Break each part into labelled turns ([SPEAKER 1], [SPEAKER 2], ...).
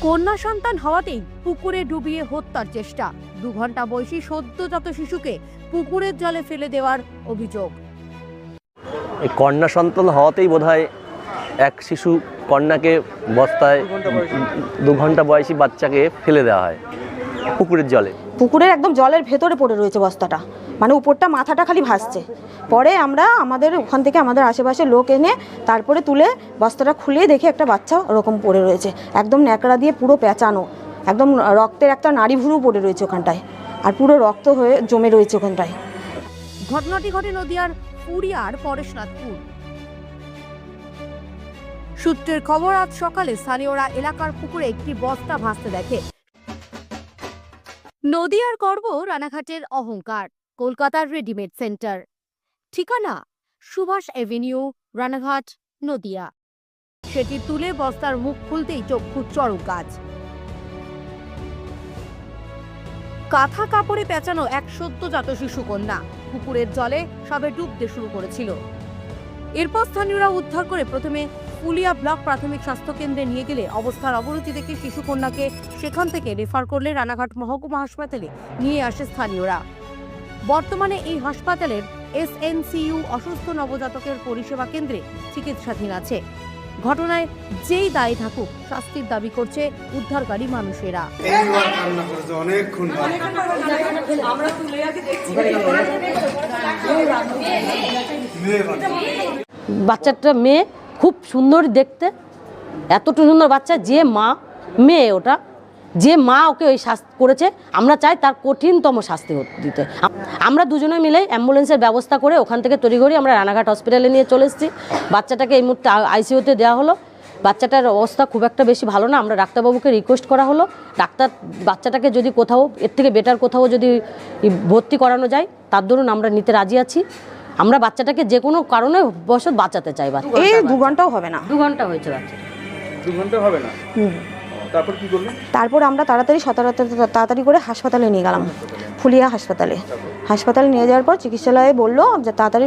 [SPEAKER 1] কন্যা সন্তান হওয়াতেই পুকুরে ডুবিয়ে হত্যার চেষ্টা। 2 ঘন্টা বয়সী সদ্যজাত শিশুকে পুকুরের জলে ফেলে দেওয়ার অভিযোগ।
[SPEAKER 2] এই কন্যা সন্তান হওয়াতেই বোধহয় এক শিশু কন্যাকে বস্তায় 2 ঘন্টা বয়সী বাচ্চাকে ফেলে দেওয়া হয় পুকুরের জলে।
[SPEAKER 3] পুকুরের একদম জলের ভেতরে পড়ে রয়েছে বস্তাটা, মানে উপরটা মাথাটা খালি ভাসছে। পরে আমরা আমাদের ওখান থেকে আমাদের আশেপাশে লোক এনে তারপরে তুলে বস্তাটা খুলে দেখি একটা বাচ্চা ওরকম পড়ে রয়েছে, একদম ন্যাকড়া দিয়ে পুরো পেঁচানো, একদম রক্তের একটা নাড়ি ভুরু পড়ে রয়েছে ওখানটায়, আর পুরো রক্ত হয়ে জমে রয়েছে ওখানটায়।
[SPEAKER 1] ঘটনাটি ঘটে নদিয়ার পুরিয়ার পরেশনাথপুর। সূত্রের খবর, আজ সকালে স্থানীয়রা এলাকার পুকুরে একটি বস্তা ভাসতে দেখে। নদিয়ার গর্ব, রানাঘাটের অহংকার, কলকাতার রেডিমেড সেন্টার। ঠিকানা সুভাষ এভিনিউ, রানাঘাট, নদিয়া। সেটি তুলে বস্তার মুখ খুলতেই চক্ষু চড়ক গাছ। কাঁথা কাপড়ে পেঁচানো এক সদ্যজাত শিশু কন্যা পুকুরের জলে সবে ডুবতে শুরু করেছিল। এরপর স্থানীয়রা উদ্ধার করে প্রথমে ফুলিয়া ব্লক প্রাথমিক স্বাস্থ্য কেন্দ্রে নিয়ে গেলে অবস্থার অবনতি দেখে শিশু কন্যাকে সেখান থেকে রেফার করলে রানাঘাট মহকুমা হাসপাতালে নিয়ে আসে স্থানীয়রা। বর্তমানে এই হাসপাতালের SNCU অসুস্থ নবজাতকের পরিষেবা কেন্দ্রে চিকিৎসাধীন আছে। ঘটনায় যেই দায়ী থাকুক শাস্তির দাবি করছে উদ্ধারকারী মানুষেরা।
[SPEAKER 4] বাচ্চাটা মেয়ে, খুব সুন্দর দেখতে, এতটুকু সুন্দর বাচ্চা। যে মা, মেয়ে ওটা, যে মা ওকে ওই শাস্তি করেছে, আমরা চাই তার কঠিনতম শাস্তি দিতে। আমরা দুজনে মিলে অ্যাম্বুলেন্সের ব্যবস্থা করে ওখান থেকে তড়িঘড়ি আমরা রানাঘাট হসপিটালে নিয়ে চলে এসেছি। বাচ্চাটাকে এই মুহূর্তে ICUতে দেওয়া হলো। বাচ্চাটার অবস্থা খুব একটা বেশি ভালো না। আমরা ডাক্তারবাবুকে রিকোয়েস্ট করা হলো, ডাক্তার বাচ্চাটাকে যদি কোথাও এর থেকে বেটার কোথাও যদি ভর্তি করানো যায় তার দরুন আমরা নিতে রাজি আছি। আমরা বাচ্চাটাকে যে কোনো কারণে বশত বাঁচাতে চাই।
[SPEAKER 3] এই 2 ঘন্টাও হবে না।
[SPEAKER 4] 2 ঘন্টা হয়েছে বাচ্চা।
[SPEAKER 5] 2 ঘন্টা হবে না। তারপর কি করলেন?
[SPEAKER 3] তারপর আমরা তাড়াতাড়ি করে হাসপাতালে নিয়ে গেলাম, ফুলিয়া হাসপাতালে নিয়ে যাওয়ার পর চিকিৎসালয়ে বললো যে তাড়াতাড়ি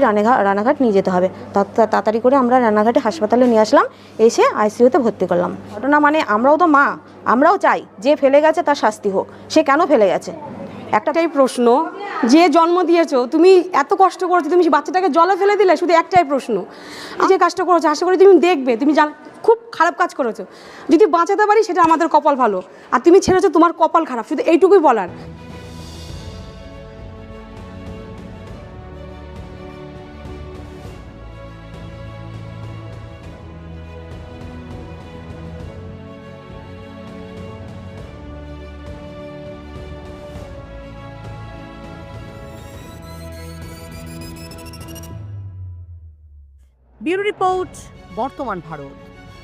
[SPEAKER 3] রানাঘাট নিয়ে যেতে হবে। তাড়াতাড়ি করে আমরা রানাঘাটে হাসপাতালে নিয়ে আসলাম, এসে ICUতে ভর্তি করলাম। ঘটনা মানে আমরাও তো মা, আমরাও চাই যে ফেলে গেছে তার শাস্তি হোক। সে কেন ফেলে গেছে?
[SPEAKER 6] একটাই প্রশ্ন, যে জন্ম দিয়েছো, তুমি এত কষ্ট করেছো, তুমি বাচ্চাটাকে জলে ফেলে দিলে, শুধু একটাই প্রশ্ন। যে কাজটা করেছো আশা করি তুমি দেখবে, তুমি খুব খারাপ কাজ করেছো। যদি বাঁচাতে পারি সেটা আমাদের কপাল ভালো, আর তুমি ছেড়েছো তোমার কপাল খারাপ, শুধু এইটুকুই বলার।
[SPEAKER 1] ব্যুরো রিপোর্ট, বর্তমান ভারত।